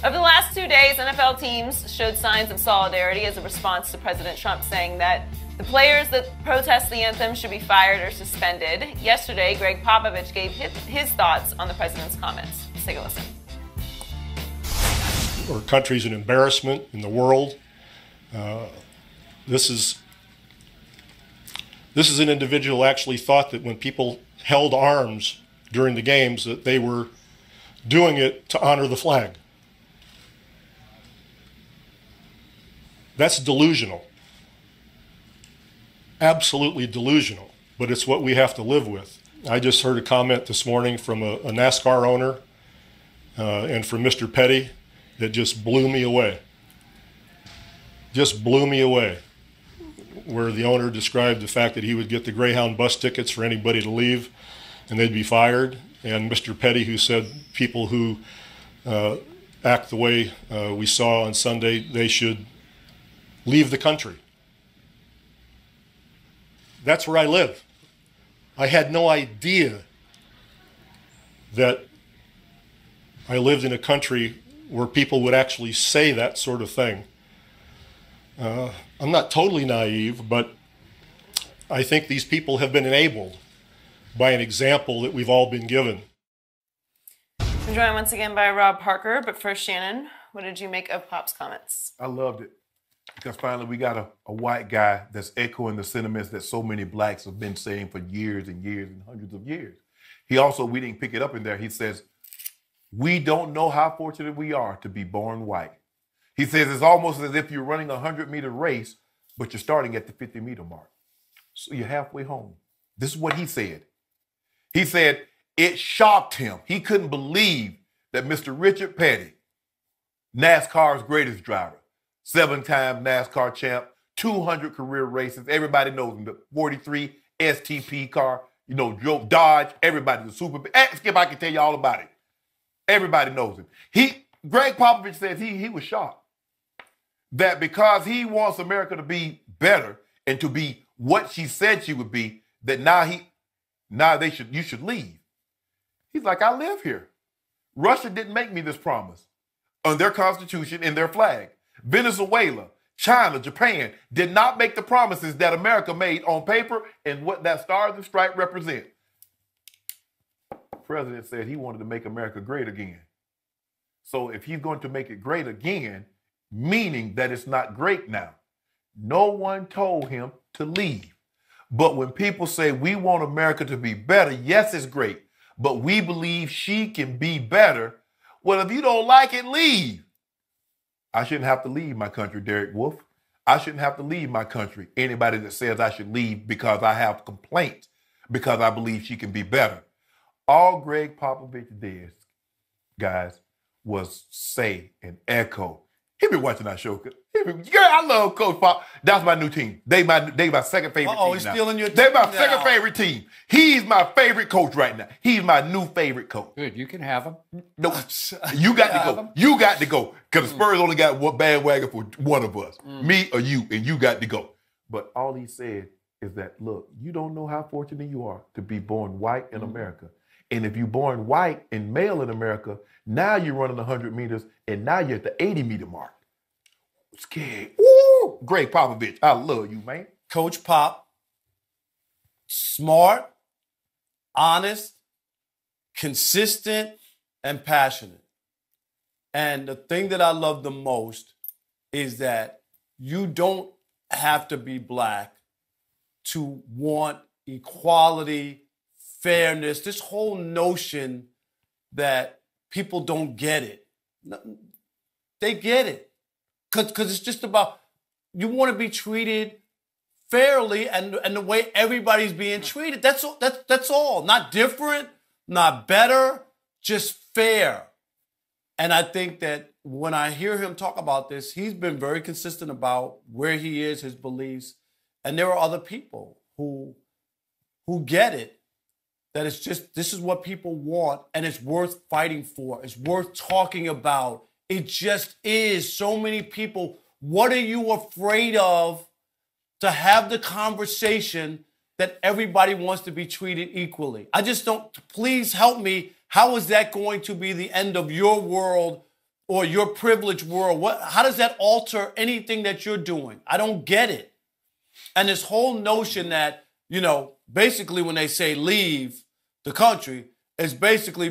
Over the last 2 days, NFL teams showed signs of solidarity as a response to President Trump saying that the players that protest the anthem should be fired or suspended. Yesterday, Gregg Popovich gave his thoughts on the president's comments. Let's take a listen. Our country's an embarrassment in the world. This is an individual who actually thought that when people held arms during the games that they were doing it to honor the flag. That's delusional. Absolutely delusional, but it's what we have to live with. I just heard a comment this morning from a NASCAR owner and from Mr. Petty that just blew me away. Just blew me away, where the owner described the fact that he would get the Greyhound bus tickets for anybody to leave and they'd be fired. And Mr. Petty, who said people who act the way we saw on Sunday, they should leave the country. That's where I live. I had no idea that I lived in a country where people would actually say that sort of thing. I'm not totally naive, but I think these people have been enabled by an example that we've all been given. I'm joined once again by Rob Parker, but first, Shannon, what did you make of Pop's comments? I loved it, because finally we got a white guy that's echoing the sentiments that so many blacks have been saying for years and years and hundreds of years. He also, we didn't pick it up in there, he says, we don't know how fortunate we are to be born white. He says it's almost as if you're running a 100-meter race, but you're starting at the 50-meter mark. So you're halfway home. This is what he said. He said it shocked him. He couldn't believe that Mr. Richard Petty, NASCAR's greatest driver, 7-time NASCAR champ, 200 career races, everybody knows him, the 43 STP car, drove Dodge, everybody, the Super. Skip, I can tell you all about it. Everybody knows him. Gregg Popovich says he was shocked that because he wants America to be better and to be what she said she would be, that you should leave. He's like, I live here. Russia didn't make me this promise on their constitution and their flag. Venezuela, China, Japan did not make the promises that America made on paper and what that Stars and Stripes represent. The president said he wanted to make America great again. So if he's going to make it great again, meaning that it's not great now, no one told him to leave. But when people say we want America to be better, yes, it's great, but we believe she can be better. Well, if you don't like it, leave. I shouldn't have to leave my country, Derek Wolf. I shouldn't have to leave my country. Anybody that says I should leave because I have complaints, because I believe she can be better. All Gregg Popovich did, guys, was say and echo. He been watching our show. Girl, I love Coach Pop. That's my new team. They my second favorite team. He's stealing your team. They my second favorite team. He's my favorite coach right now. He's my new favorite coach. Good, you can have him. No, you got to go. You got to go. Because the Spurs only got one bandwagon for one of us, me or you, and you got to go. But all he said is that, look, you don't know how fortunate you are to be born white in America. And if you're born white and male in America, now you're running 100 meters, and now you're at the 80-meter mark. Scared. Woo! Gregg Popovich, I love you, man. Coach Pop, smart, honest, consistent, and passionate. And the thing that I love the most is that you don't have to be black to want equality, fairness, this whole notion that people don't get it. They get it. Because it's just about, you want to be treated fairly and the way everybody's being treated. That's all. Not different, not better, just fair. And I think that when I hear him talk about this, he's been very consistent about where he is, his beliefs. And there are other people who get it. That it's just, this is what people want, and it's worth fighting for. It's worth talking about. It just is. So many people, what are you afraid of to have the conversation that everybody wants to be treated equally? I just don't, please help me. How is that going to be the end of your world or your privileged world, how does that alter anything that you're doing? I don't get it. And this whole notion that, basically when they say leave the country, it's basically,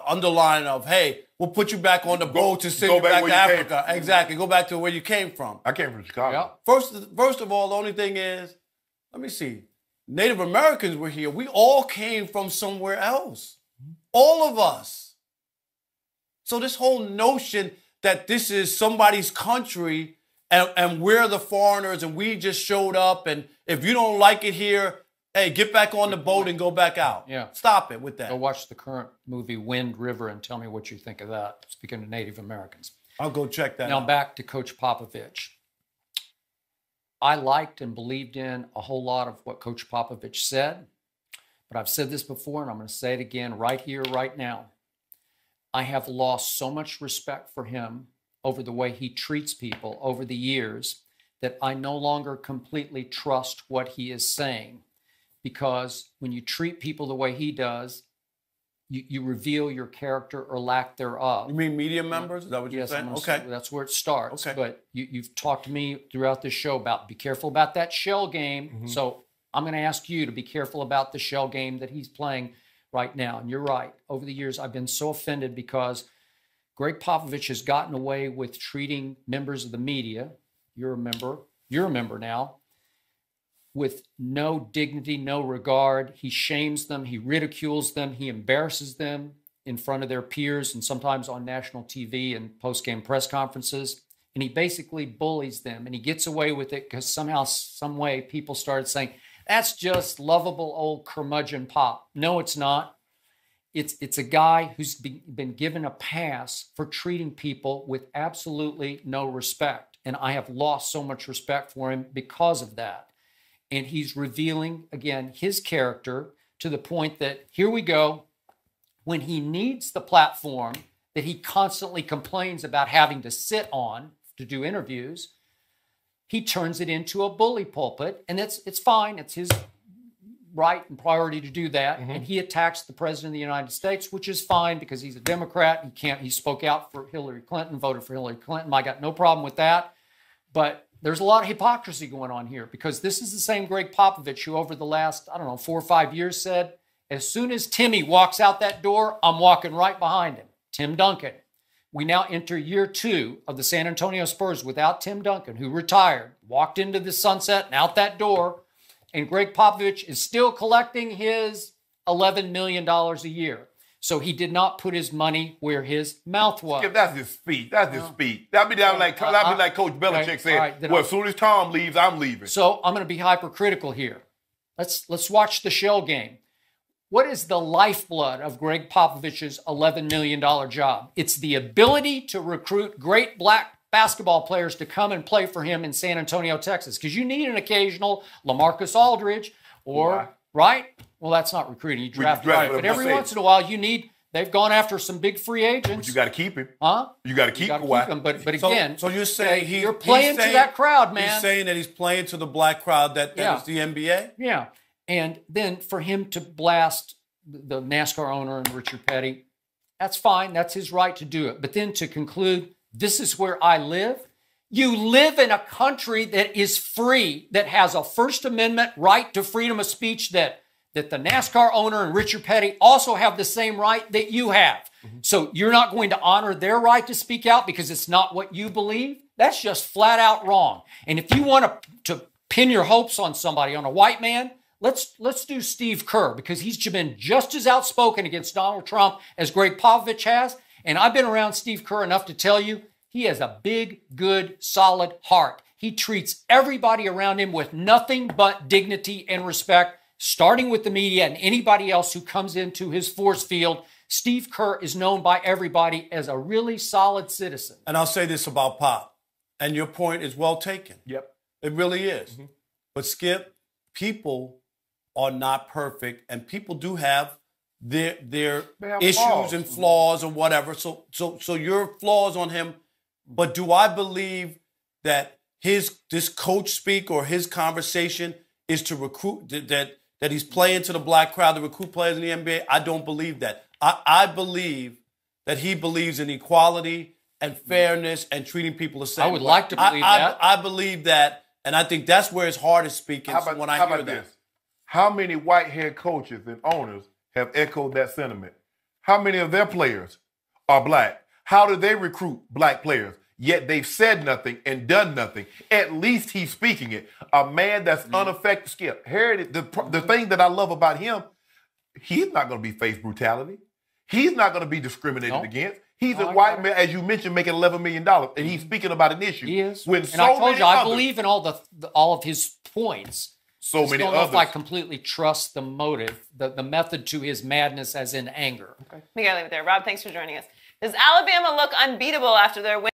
underlying of, hey, we'll put you back on the boat to send you back to Africa. Exactly. Go back to where you came from. I came from Chicago. Yeah. First of all, the only thing is, let me see. Native Americans were here. We all came from somewhere else. All of us. So this whole notion that this is somebody's country and we're the foreigners and we just showed up, and if you don't like it here, hey, get back on the boat and go back out. Yeah. Stop it with that. Go watch the current movie Wind River and tell me what you think of that, speaking of Native Americans. I'll go check that Now out. back to Coach Popovich. I liked and believed in a whole lot of what Coach Popovich said, but I've said this before and I'm going to say it again right here, right now. I have lost so much respect for him over the way he treats people over the years that I no longer completely trust what he is saying. Because when you treat people the way he does, you reveal your character or lack thereof. You mean media members? Is that what you're Yes, saying? okay. That's where it starts. Okay. But you've talked to me throughout this show about be careful about that shell game. Mm-hmm. So I'm going to ask you to be careful about the shell game that he's playing right now. And you're right. Over the years, I've been so offended because Gregg Popovich has gotten away with treating members of the media, you're a member now, with no dignity, no regard. He shames them, he ridicules them, he embarrasses them in front of their peers and sometimes on national TV and post-game press conferences. And he basically bullies them, and he gets away with it because somehow, some way, people started saying, that's just lovable old curmudgeon Pop. No, it's not. It's a guy who's been given a pass for treating people with absolutely no respect. And I have lost so much respect for him because of that. And he's revealing, again, his character to the point that, here we go, when he needs the platform that he constantly complains about having to sit on to do interviews, he turns it into a bully pulpit. And it's fine. It's his right and priority to do that. Mm-hmm. And he attacks the president of the United States, which is fine because he's a Democrat. He spoke out for Hillary Clinton, voted for Hillary Clinton. I got no problem with that. But there's a lot of hypocrisy going on here because this is the same Gregg Popovich who over the last, 4 or 5 years said, as soon as Timmy walks out that door, I'm walking right behind him. Tim Duncan. We now enter year 2 of the San Antonio Spurs without Tim Duncan, who retired, walked into the sunset and out that door. And Gregg Popovich is still collecting his $11 million a year. So he did not put his money where his mouth was. Yeah, that's his speech. That's his speech. That'd be like Coach Belichick said. Right, Well, as soon as Tom leaves, I'm leaving. So I'm going to be hypercritical here. Let's watch the shell game. What is the lifeblood of Gregg Popovich's $11 million job? It's the ability to recruit great black basketball players to come and play for him in San Antonio, Texas. Because you need an occasional LaMarcus Aldridge or, right? Well, that's not recruiting. You draft right. But every once in a while, they've gone after some big free agents. But you got to keep him. Huh? You got to keep him. But again, so you're saying you're playing to that crowd, man. He's saying that he's playing to the black crowd that is the NBA? Yeah. And then for him to blast the NASCAR owner and Richard Petty, that's fine. That's his right to do it. But then to conclude, this is where I live. You live in a country that is free, that has a First Amendment right to freedom of speech that the NASCAR owner and Richard Petty also have the same right that you have. Mm-hmm. So you're not going to honor their right to speak out because it's not what you believe? That's just flat out wrong. And if you want to pin your hopes on somebody, on a white man, let's do Steve Kerr because he's been just as outspoken against Donald Trump as Gregg Popovich has. And I've been around Steve Kerr enough to tell you he has a big, good, solid heart. He treats everybody around him with nothing but dignity and respect, starting with the media and anybody else who comes into his force field. Steve Kerr is known by everybody as a really solid citizen. And I'll say this about Pop, and your point is well taken. Yep. It really is. Mm-hmm. But Skip, people are not perfect, and people do have their issues flaws. And flaws or whatever. So your flaws on him. But do I believe that this coach speak or his conversation is to recruit that he's playing to the black crowd to recruit players in the NBA? I don't believe that. I believe that he believes in equality and fairness and treating people the same. I would like to believe that. I believe that, and I think that's where his heart is speaking when I hear that. This? How many white head coaches and owners have echoed that sentiment? How many of their players are black? How do they recruit black players? Yet they've said nothing and done nothing. At least he's speaking it. A man that's unaffected. Skip, Heritage, the thing that I love about him, he's not going to be face brutality. He's not going to be discriminated against. He's a white man, as you mentioned, making $11 million, and he's speaking about an issue. He is. When And I told you, I believe in all of his points. So many don't know others. if I completely trust the motive, the method to his madness, as in anger. We gotta leave it there. Rob, thanks for joining us. Does Alabama look unbeatable after their win?